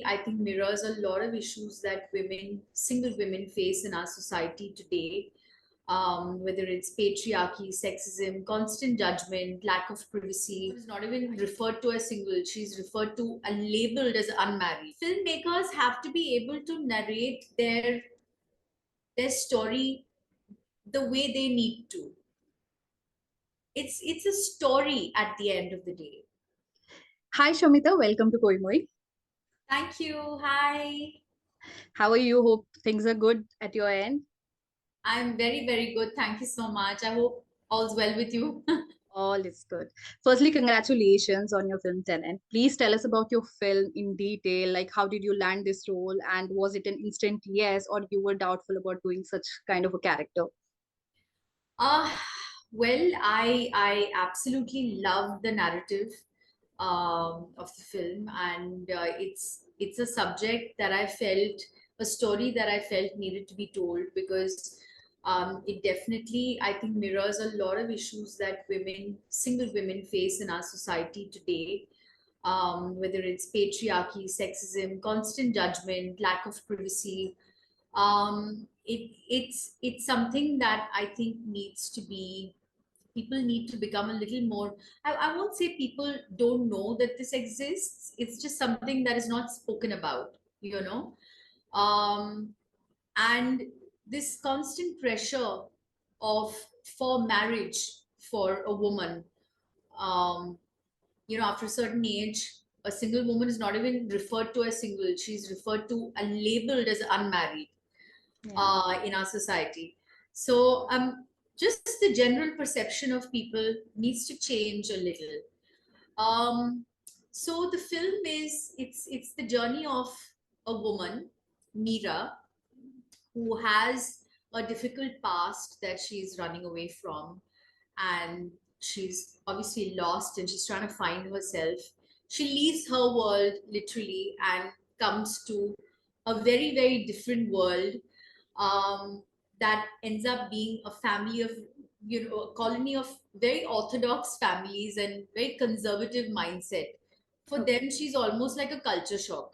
I think mirrors a lot of issues that single women face in our society today. Whether it's patriarchy, sexism, constant judgment, lack of privacy. She's not even referred to as single, she's referred to and labeled as unmarried. Filmmakers have to be able to narrate their story the way they need to. It's a story at the end of the day. Hi, Shamita. Welcome to Koimoi. Thank you. Hi. How are you? Hope things are good at your end. I'm very, very good. Thank you so much. I hope all's well with you. All is good. Firstly, congratulations on your film Tenant. Please tell us about your film in detail. Like, how did you land this role, and was it an instant yes, or you were doubtful about doing such kind of a character? Uh, I absolutely love the narrative of the film, and it's a subject that I felt, a story that I felt needed to be told, because it definitely, I think, mirrors a lot of issues that single women face in our society today. Whether it's patriarchy, sexism, constant judgment, lack of privacy. It's something that I think needs to be, people need to become a little more, I won't say people don't know that this exists, it's just something that is not spoken about, um, and this constant pressure of for marriage for a woman, um, after a certain age, a single woman is not even referred to as single, she's referred to and labeled as unmarried Yeah. in our society. So just the general perception of people needs to change a little. Um, so the film is, it's the journey of a woman, Meera, who has a difficult past that she's running away from, and she's obviously lost and she's trying to find herself. She leaves her world literally and comes to a very, very different world, um, that ends up being a family of, a colony of very orthodox families and very conservative mindset. For Okay. them, she's almost like a culture shock.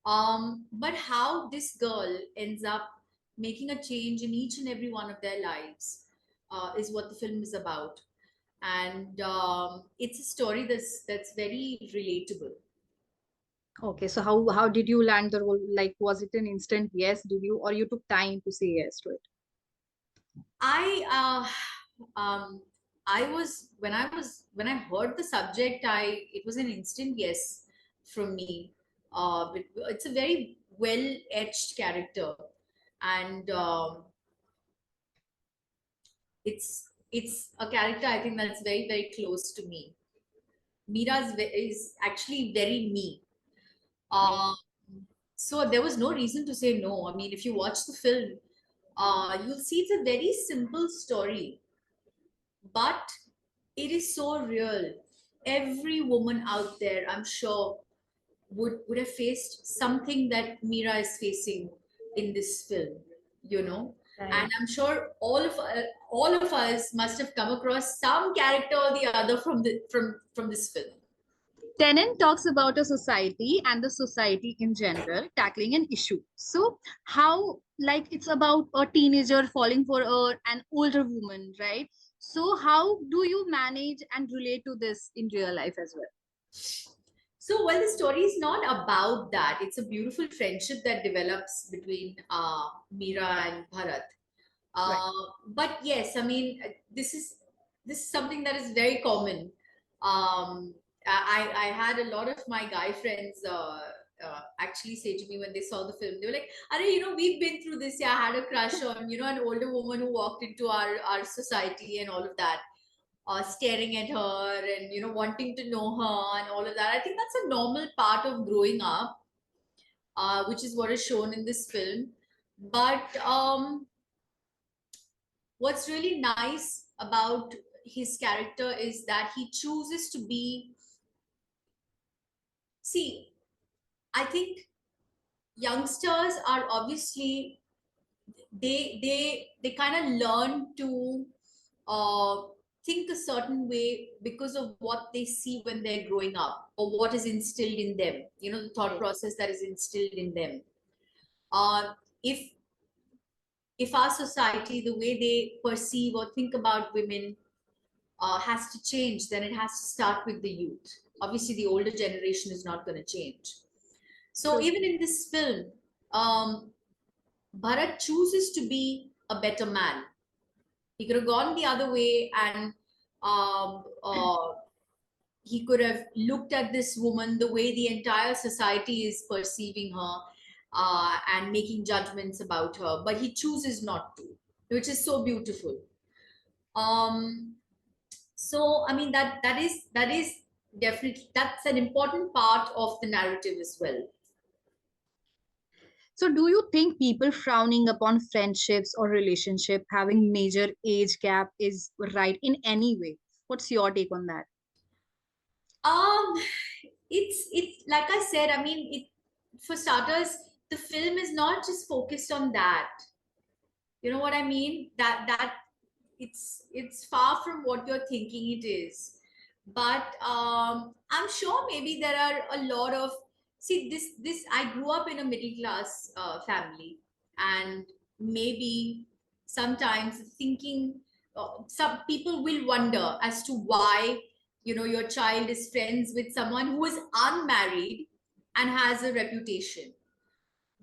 But how this girl ends up making a change in each and every one of their lives is what the film is about. And it's a story that's very relatable. Okay. So how did you land the role? Like, was it an instant yes? Did you, or you took time to say yes to it? I I was when I heard the subject, I it was an instant yes from me. It's a very well etched character, and it's a character I think that's very, very close to me. Is actually very me. Right. Um, so there was no reason to say no. I mean, if you watch the film, you'll see it's a very simple story, but it is so real. Every woman out there, I'm sure, would have faced something that Mira is facing in this film, and Right. I'm sure all of us must have come across some character or the other from this film. Tennant talks about a society and the society in general tackling an issue. So, how, like, it's about a teenager falling for an older woman, right? So, how do you manage and relate to this in real life as well? So, well, the story is not about that. It's a beautiful friendship that develops between Mira and Bharat. Right. But yes, I mean, this is something that is very common. I had a lot of my guy friends actually say to me when they saw the film, they were like, "Are we've been through this. Yeah, I had a crush on an older woman who walked into our society and all of that." Staring at her and wanting to know her and all of that. I think that's a normal part of growing up, which is what is shown in this film. But what's really nice about his character is that he chooses to be. See, I think youngsters are obviously, they kind of learn to uh, think a certain way because of what they see when they're growing up, or what is instilled in them, the thought process that is instilled in them. uh, if our society, the way they perceive or think about women, has to change, then it has to start with the youth. Obviously the older generation is not going to change. So True. even in this film, um, Bharat chooses to be a better man. He could have gone the other way, and um, uh, he could have looked at this woman the way the entire society is perceiving her, and making judgments about her. But he chooses not to, which is so beautiful. Um, so I mean, that is definitely, that's an important part of the narrative as well. So, do you think people frowning upon friendships or relationship having major age gap is right in any way? What's your take on that? Um, it's like I said. I mean, for starters, the film is not just focused on that. You know what I mean? That it's far from what you're thinking it is. But I'm sure maybe there are a lot of, see, this I grew up in a middle class family, and maybe sometimes thinking, some people will wonder as to why your child is friends with someone who is unmarried and has a reputation.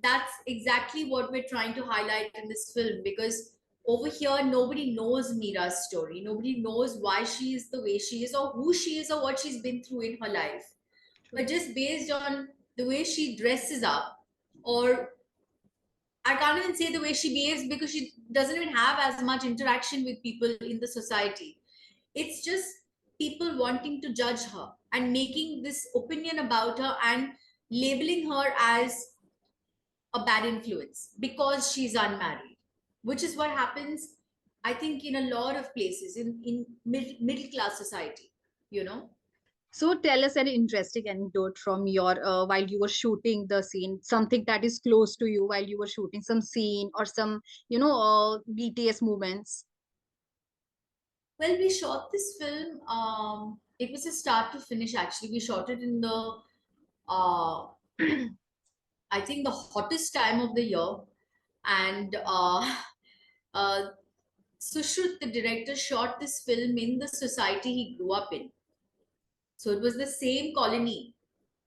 That's exactly what we're trying to highlight in this film, because over here nobody knows Mira's story, nobody knows why she is the way she is, or who she is, or what she's been through in her life. True. But just based on the way she dresses up, or I can't even say the way she behaves, because she doesn't even have as much interaction with people in the society. It's just people wanting to judge her and making this opinion about her and labeling her as a bad influence because she's unmarried, which is what happens, I think, in a lot of places in middle class society, you know. So, tell us an interesting anecdote from your while you were shooting the scene, something that is close to you while you were shooting some scene or some, BTS movements. Well, we shot this film. It was a start to finish. Actually, we shot it in the uh, I think the hottest time of the year, and uh, Sushruth, the director, shot this film in the society he grew up in. So it was the same colony,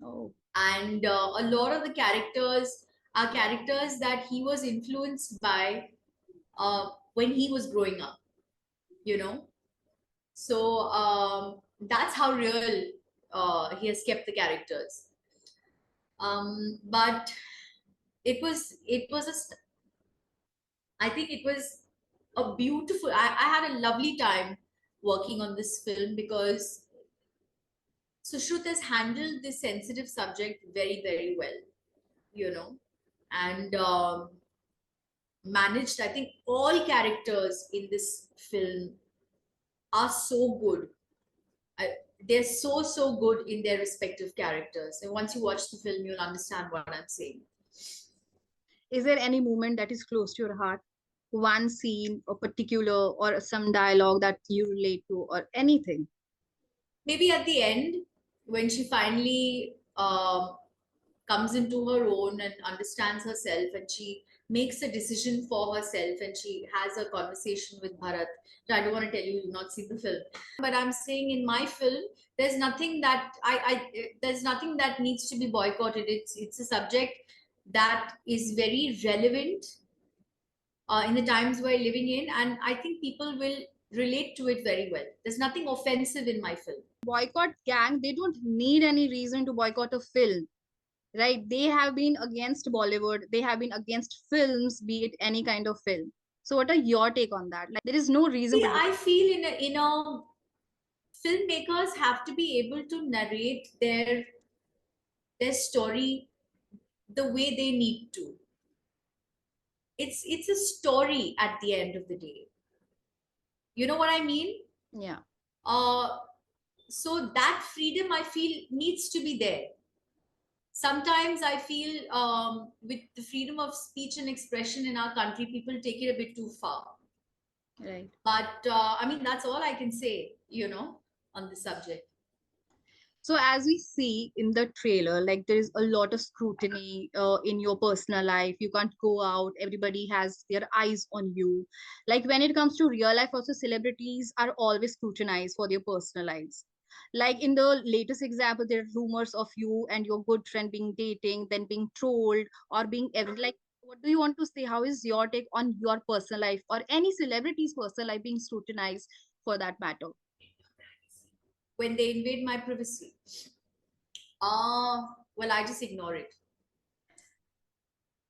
Oh, and a lot of the characters are characters that he was influenced by when he was growing up, you know. So that's how real he has kept the characters. But it was I think it was a beautiful, I had a lovely time working on this film, because Sushruth has handled this sensitive subject very, very well, you know, and managed. I think all characters in this film are so good. I, they're so good in their respective characters. And once you watch the film, you'll understand what I'm saying. is there any moment that is close to your heart? One scene or particular or some dialogue that you relate to or anything? Maybe at the end, when she finally comes into her own and understands herself, and she makes a decision for herself, and she has a conversation with Bharat. So I don't want to tell you, you've not seen the film, but I'm saying in my film, there's nothing that there's nothing that needs to be boycotted. It's a subject that is very relevant in the times we're living in, and I think people will relate to it very well. There's nothing offensive in my film. Boycott gang, they don't need any reason to boycott a film, right? They have been against Bollywood, they have been against films, be it any kind of film. So, what are your take on that? Like, there is no reason See, to. I feel in a filmmakers have to be able to narrate their story the way they need to. It's a story at the end of the day. You know what I mean? Yeah. Uh, so that freedom, I feel, needs to be there. Sometimes I feel, with the freedom of speech and expression in our country, people take it a bit too far. Right. But I mean, that's all I can say, on the subject. So as we see in the trailer, like there is a lot of scrutiny in your personal life. You can't go out. Everybody has their eyes on you. Like when it comes to real life, also celebrities are always scrutinized for their personal lives. Like in the latest example, there are rumors of you and your good friend being dating, then being trolled or being every like. What do you want to say? How is your take on your personal life or any celebrity's personal life being scrutinized for that matter? When they invade my privacy, well, I just ignore it.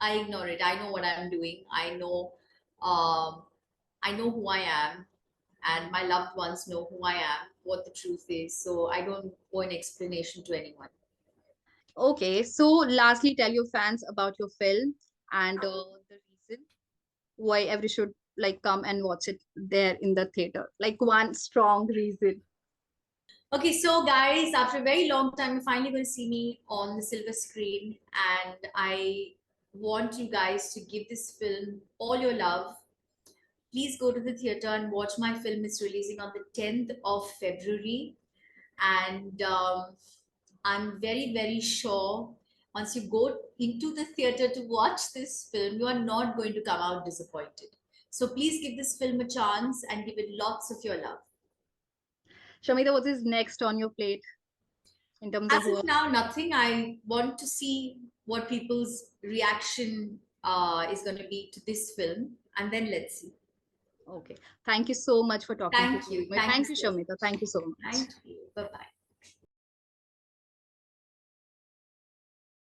I ignore it. I know what I'm doing. Um, I know who I am, and my loved ones know who I am, what the truth is. So I don't owe an explanation to anyone. Okay, so lastly, tell your fans about your film and the reason why every should like come and watch it there in the theater. Like one strong reason. Okay, so guys, after a very long time, you're finally going to see me on the silver screen, and I want you guys to give this film all your love. Please go to the theater and watch my film. It's releasing on the 10th of February, and I'm very, very sure once you go into the theater to watch this film, you are not going to come out disappointed. So please give this film a chance and give it lots of your love. Shamita, what is next on your plate in terms of As of work? now, nothing. I want to see what people's reaction is going to be to this film, and then let's see. Okay. Thank you so much for talking to Thank you. me. Thank you Thank you, so Shamita. much. Thank you so much. Thank you. Bye bye.